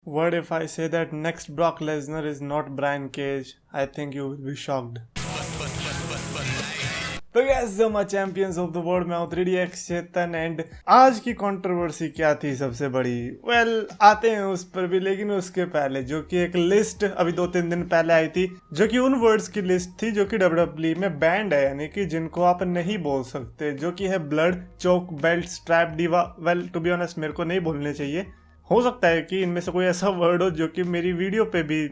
What if I say that next Brock Lesnar is not Brian Cage? I think you will be shocked. तो guys, my champions of the world, मैं हूँ 3DX Chetan and आज की controversy क्या थी सबसे बड़ी? आते हैं उस पर भी, लेकिन उसके पहले जो कि एक लिस्ट अभी 2-3 दिन पहले आई थी, जो कि उन वर्ड्स की लिस्ट थी जो कि WWE में बैंड है, यानी कि जिनको आप नहीं बोल सकते, जो कि है ब्लड, चोक, बेल्ट, स्ट्रैप, डीवा। टू बी ऑनेस्ट मेरे को नहीं बोलने चाहिए। हो सकता है कि इनमें से कोई ऐसा वर्ड हो जो कि मेरी वीडियो पे भी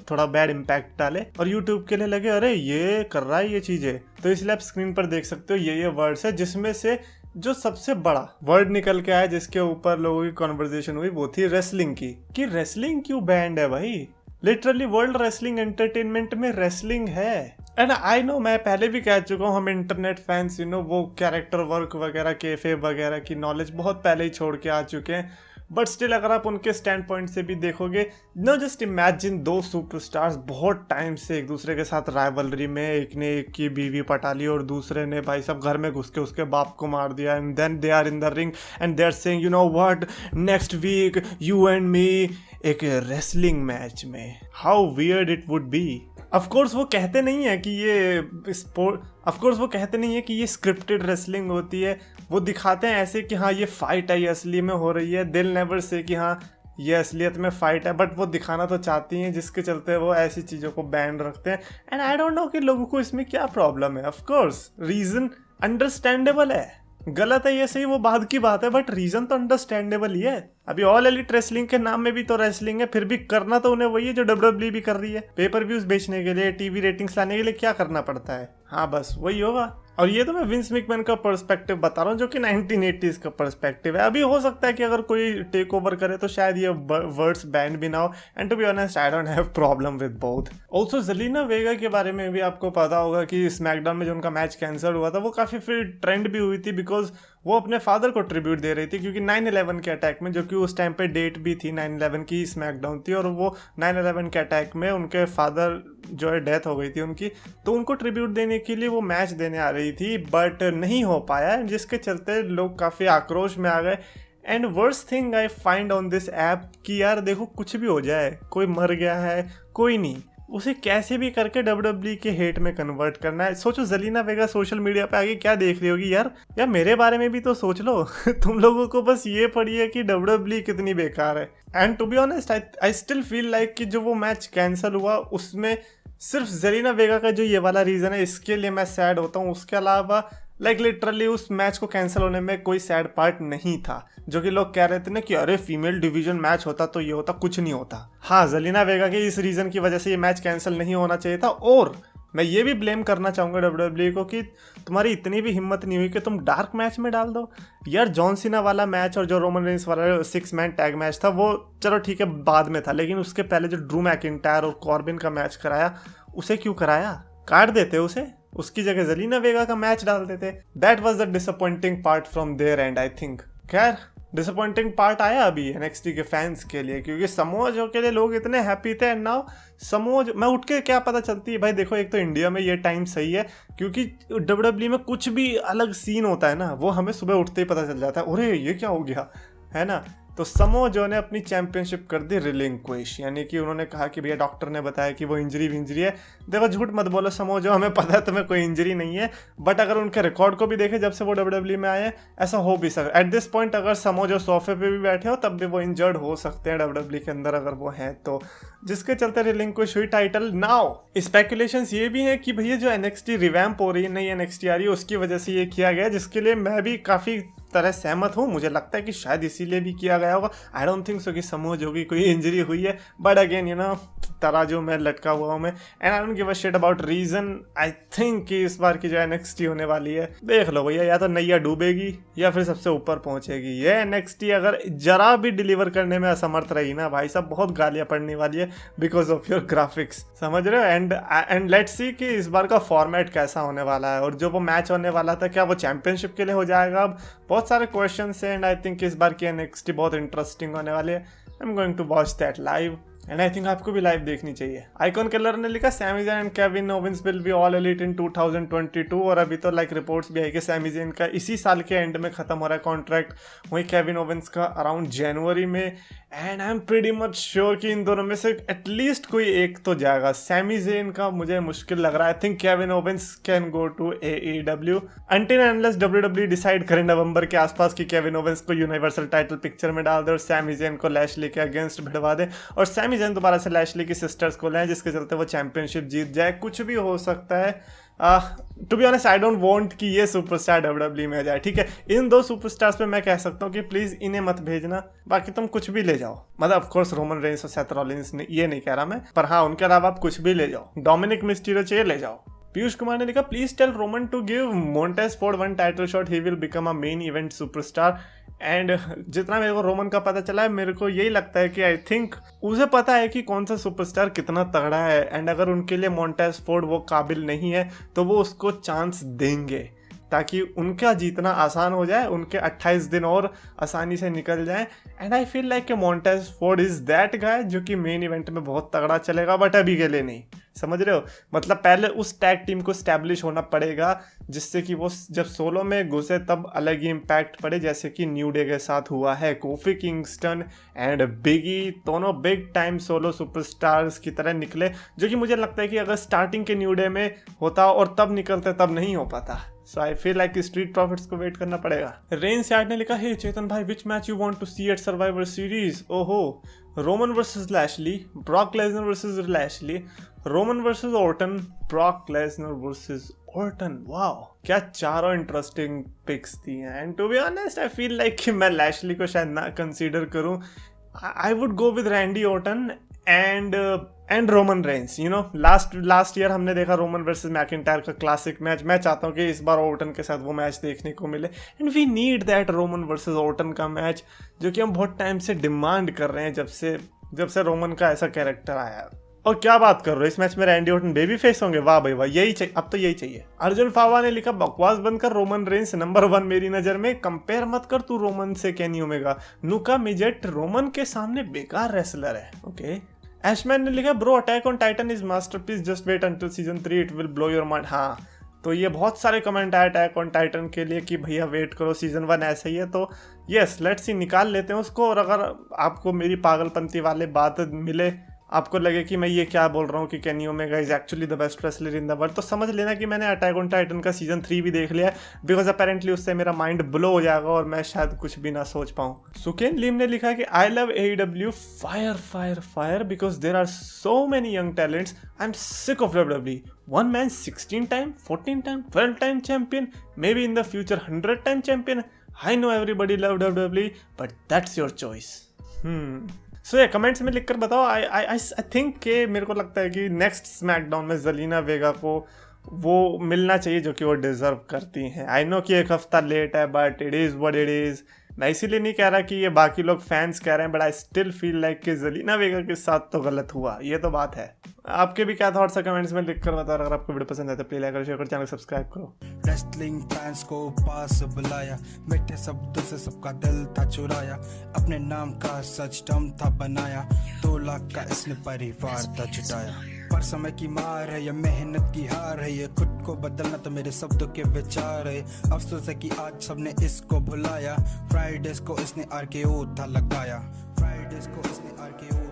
थोड़ा बैड इम्पैक्ट डाले और यूट्यूब के लिए लगे अरे ये कर रहा है ये चीजें। तो इसलिए आप स्क्रीन पर देख सकते हो ये वर्ड्स है, जिसमें से जो सबसे बड़ा वर्ड निकल के आया जिसके ऊपर लोगों की कॉन्वर्जेशन हुई वो थी रेसलिंग की, कि रेसलिंग क्यों बैंड है भाई? लिटरली वर्ल्ड रेसलिंग एंटरटेनमेंट में रेसलिंग है। एंड आई नो, मैं पहले भी कह चुका हूँ, हम इंटरनेट फैंस वो कैरेक्टर वर्क वगैरह, केफे वगैरह की नॉलेज बहुत पहले ही छोड़ के आ चुके हैं। बट स्टिल अगर आप उनके स्टैंड पॉइंट से भी देखोगे, नो जस्ट इमेजिन दो सुपरस्टार्स बहुत टाइम से एक दूसरे के साथ राइवलरी में, एक ने एक की बीवी पटा ली और दूसरे ने भाई सब घर में घुस के उसके बाप को मार दिया, and then they are in the ring and they are saying you know what, next week you and me एक रेसलिंग मैच में। How weird it would be. Of course वो कहते नहीं है कि ये स्पोर्ट, ऑफकोर्स वो कहते नहीं है कि ये स्क्रिप्टेड रेसलिंग होती है, वो दिखाते हैं ऐसे कि हाँ ये फाइट है, ये असली में हो रही है। दिल नेवर से कि हाँ ये असलियत में फाइट है, बट वो दिखाना तो चाहती हैं, जिसके चलते वो ऐसी चीज़ों को बैन रखते हैं। एंड आई डोंट नो कि लोगों को इसमें क्या प्रॉब्लम है। ऑफकोर्स रीज़न अंडरस्टैंडेबल है, गलत है ये सही वो बाद की बात है, बट रीजन तो अंडरस्टैंडेबल ही है। अभी ऑल एलिट रेसलिंग के नाम में भी तो रेसलिंग है, फिर भी करना तो उन्हें वही है जो WWE भी कर रही है। पेपर व्यूज बेचने के लिए, टीवी रेटिंग्स लाने के लिए क्या करना पड़ता है? हाँ बस वही होगा। और ये तो मैं विंस मैकमैन का पर्सपेक्टिव बता रहा हूँ, जो कि 1980s का पर्सपेक्टिव है। अभी हो सकता है कि अगर कोई टेक ओवर करे तो शायद ये वर्ड्स बैंड भी ना हो। And to be honest I don't have problem with both. Also Zelina Vega के बारे में भी आपको पता होगा कि स्मैकडाउन में जो उनका मैच कैंसिल हुआ था, वो काफ़ी फिर ट्रेंड भी हुई थी, बिकॉज वो अपने फादर को ट्रिब्यूट दे रही थी, क्योंकि 9/11 के अटैक में, जो कि उस टाइम पे डेट भी थी 9/11 की, स्मैकडाउन थी, और वो 9/11 के अटैक में उनके फादर जो है डेथ हो गई थी उनकी, तो उनको ट्रिब्यूट देने के लिए वो मैच देने आ रही थी, बट नहीं हो पाया, जिसके चलते लोग काफ़ी आक्रोश में आ गए। And worst thing I find on this app कि यार देखो कुछ भी हो जाए, कोई मर गया है कोई नहीं, उसे कैसे भी करके WWE के हेट में कन्वर्ट करना है। सोचो जेलिना वेगा सोशल मीडिया पे आगे क्या देख रही होगी, यार मेरे बारे में भी तो सोच लो। तुम लोगों को बस ये पड़ी है कि WWE कितनी बेकार है। And to be honest I still feel like कि जो वो मैच कैंसिल हुआ उसमें सिर्फ जेलिना वेगा का जो ये वाला रीज़न है, इसके लिए मैं सैड होता हूँ। उसके अलावा लिटरली उस मैच को कैंसिल होने में कोई सैड पार्ट नहीं था। जो कि लोग कह रहे थे ना कि अरे फीमेल डिवीजन मैच होता तो ये होता, कुछ नहीं होता। हाँ, जेलिना वेगा के इस रीज़न की वजह से ये मैच कैंसिल नहीं होना चाहिए था। और मैं ये भी ब्लेम करना चाहूँगा WWE को कि तुम्हारी इतनी भी हिम्मत नहीं हुई कि तुम डार्क मैच में डाल दो। यार जॉन सीना वाला मैच और जो रोमन रेंस वाला 6 मैन टैग मैच था, वो चलो ठीक है बाद में था, लेकिन उसके पहले जो ड्रू मैकिंटायर और कॉर्बिन का मैच कराया, उसे क्यों कराया? काट देते उसे, उसकी जगह जेलिना वेगा का मैच डाल देते। That was the disappointing part from there and I think. खैर डिसअपॉइंटिंग पार्ट आया अभी NXT के फैंस के लिए, क्योंकि समोआ जो के लिए लोग इतने हैप्पी थे। एंड नाउ समोआ मैं उठ के क्या पता चलती है भाई, देखो एक तो इंडिया में ये टाइम सही है, क्योंकि WWE में कुछ भी अलग सीन होता है ना, वो हमें सुबह उठते ही पता चल जाता है, अरे ये क्या हो गया है ना। तो समोआ जो ने अपनी चैंपियनशिप कर दी रिलिंक्विश, यानी कि उन्होंने कहा कि भैया डॉक्टर ने बताया कि वो इंजरी है। देखो झूठ मत बोलो समोआ जो, हमें पता है तुम्हें कोई इंजरी नहीं है, बट अगर उनके रिकॉर्ड को भी देखे जब से वो WWE में आए हैं, ऐसा हो भी सकता एट दिस पॉइंट, अगर समोआ जो सोफे पे भी बैठे हो तब भी वो इंजर्ड हो सकते हैं WWE के अंदर अगर वो हैं तो, जिसके चलते रिलिंक्विश हुई टाइटल। नाउ स्पेकुलेशंस ये भी है कि भैया जो NXT रिवैम्प हो रही है, नई NXT आ रही है, उसकी वजह से ये किया गया, जिसके लिए मैं भी काफ़ी तरह सहमत हूँ। मुझे लगता है कि शायद इसीलिए भी किया गया होगा। आई डोंट थिंक सो कि समोआ जो की कोई इंजरी हुई है, बट अगेन यू नो तराजू में लटका हुआ हूँ मैं, and I don't give a shit about reason. I think कि इस बार की जो NXT होने वाली है, देख लो भैया, या तो नैया डूबेगी या फिर सबसे ऊपर पहुंचेगी। ये NXT अगर जरा भी डिलीवर करने में असमर्थ रही ना भाई साहब, बहुत गालियां पड़ने वाली है बिकॉज ऑफ योर ग्राफिक्स, समझ रहे हो। एंड लेट्स सी कि इस बार का फॉर्मेट कैसा होने वाला है, और जो वो मैच होने वाला था क्या वो चैंपियनशिप के लिए हो जाएगा? अब बहुत सारे क्वेश्चन हैं, एंड आई थिंक इस बार की NXT बहुत इंटरेस्टिंग होने वाली है। I am going to watch that live. And I think आपको भी लाइव देखनी चाहिए। आइकॉन कलर ने लिखा Sami Zayn and Kevin Owens will be all elite in 2022, और अभी तो लाइक रिपोर्ट्स भी आई कि सैमी ज़ैन का इसी साल के एंड में खत्म हो रहा है कॉन्ट्रैक्ट, वहीं केविन ओवेंस का अराउंड जनवरी में। And I am pretty much sure कि इन दोनों में से एटलीस्ट कोई एक तो जाएगा। सैमी ज़ैन का मुझे मुश्किल लग रहा है। I think Kevin Owens can go to AEW until unless WWE decide करें नवंबर के आसपास कि केविन ओवेंस को यूनिवर्सल टाइटल पिक्चर में डाल दे और सैमी ज़ैन को लैशली के अगेंस्ट भिड़वा दे, और सैमी ज़ैन दोबारा से लैशली की सिस्टर्स को लें जिसके चलते वो चैंपियनशिप जीत जाए। कुछ भी हो सकता है। To be honest I don't want कि ये सुपरस्टार WWE में जाए, ठीक है। इन दो सुपरस्टार्स पे मैं कह सकता हूँ कि प्लीज इन्हें मत भेजना, बाकी तुम कुछ भी ले जाओ। मतलब ऑफ कोर्स रोमन रेंस और सेथ रॉलिंस ने, ये नहीं कह रहा मैं, पर हाँ उनके अलावा आप कुछ भी ले जाओ। डोमिनिक मिस्टीरियो चाहिए, ले जाओ। पीयूष कुमार ने लिखा please tell Roman to give Montez Ford one title shot, he will become a main event superstar. And जितना मेरे को रोमन का पता चला है, मेरे को यही लगता है कि आई थिंक उसे पता है कि कौन सा सुपरस्टार कितना तगड़ा है, एंड अगर उनके लिए मोंटेज फोर्ड वो काबिल नहीं है तो वो उसको चांस देंगे ताकि उनका जीतना आसान हो जाए, उनके 28 दिन और आसानी से निकल जाए। एंड आई फील लाइक कि Montez Ford is that guy जो कि मेन इवेंट में बहुत तगड़ा चलेगा, बट अभी के लिए नहीं। समझ रहे हो? मतलब पहले उस टैग टीम को स्टैब्लिश होना पड़ेगा जिससे कि वो जब सोलो में घुसे तब अलग ही इम्पैक्ट पड़े, जैसे कि न्यू डे के साथ हुआ है। कोफी किंगस्टन एंड बिगी दोनों बिग टाइम सोलो सुपरस्टार्स की तरह निकले, जो कि मुझे लगता है कि अगर स्टार्टिंग के न्यू डे में होता और तब निकलते तब नहीं हो पाता। So I feel like Street Profits को वेट करना पड़ेगा। रेंस यार्ड ने लिखा हे चेतन भाई which match you want to see at Survivor Series? ओहो, Roman versus Lashley, Brock Lesnar versus Lashley, Roman versus Orton, Brock Lesnar versus Orton. Wow, क्या चारों इंटरेस्टिंग पिक्स थी। And to be honest I feel like कि मैं Lashley को शायद ना consider करूं। I would go with Randy Orton and Roman Reigns. You know last year हमने देखा रोमन वर्सेस मैकिंटायर का क्लासिक मैच। मैं चाहता हूँ कि इस बार ऑर्टन के साथ वो मैच देखने को मिले, and we need that Roman versus Orton का मैच, जो कि हम बहुत टाइम से डिमांड कर रहे हैं जब से रोमन का ऐसा कैरेक्टर आया। और क्या बात कर रहे हो, इस मैच में रैंडी ऑर्टन बेबी फेस होंगे? वाह भाई वाह, यही चाहिए, अब तो यही चाहिए। अर्जुन फावा ने लिखा बकवास बंद कर, रोमन रेंस नंबर 1 मेरी नजर में, कंपेयर मत कर तू रोमन से केनी ओमेगा। नुका मिजेट रोमन के सामने बेकार रेसलर है। ओके। एशमैन ने लिखा bro attack on Titan is masterpiece, just wait until season 3 it will blow your mind. हाँ, तो ये बहुत सारे कमेंट आए अटैक ऑन टाइटन के लिए कि भैया वेट करो सीजन 1 ऐसा ही है। तो यस लेट्स सी, निकाल लेते हैं उसको। और अगर आपको मेरी पागलपंती वाले बात मिले, आपको लगे कि मैं ये क्या बोल रहा हूँ कि Kenny Omega is actually the best wrestler in the world, तो समझ लेना कि मैंने अटैक ऑन टाइटन का सीजन 3 भी देख लिया है, बिकॉज अपेरेंटली उससे मेरा माइंड ब्लो हो जाएगा और मैं शायद कुछ भी ना सोच पाऊँ। सुकेन लिम ने लिखा कि I love AEW fire fire fire because there are so many young talents, I am sick of WWE। One man 16 time, 14 time, 12 time champion, maybe in the future 100 time champion. I know everybody loved WWE, but that's your choice. सो ये comments में लिखकर बताओ। आई think कि मेरे को लगता है कि नेक्स्ट स्मैकडाउन में ज़लीना वेगा को वो मिलना चाहिए जो कि वो डिज़र्व करती हैं। आई नो कि एक हफ्ता लेट है, but it is what it is. मैं इसीलिए नहीं कह रहा कि ये बाकी लोग फैंस कह रहे हैं, but I still feel like कि ज़लीना वेगा के साथ तो गलत हुआ, ये तो बात है। आपके भी क्या थॉट्स है कमेंट्स में लिख कर बताओ। अगर आपको वीडियो पसंद है तो प्लीज लाइक करो, शेयर करो, चैनल सब्सक्राइब करो। रेसलिंग फैंस को पास बुलाया, मीठे शब्दों से सबका दिल था चुराया, अपने नाम का सच दम था बनाया, 2 लाख का इसने परिवार था जुटाया। पर समय की मार है, ये मेहनत की हार है, ये खुद को बदलना तो मेरे शब्दों के विचार है। अफसोस है कि आज सबने इसको भुलाया, फ्राइडेज को इसने RKO था लगाया, फ्राइडेज को इसने RKO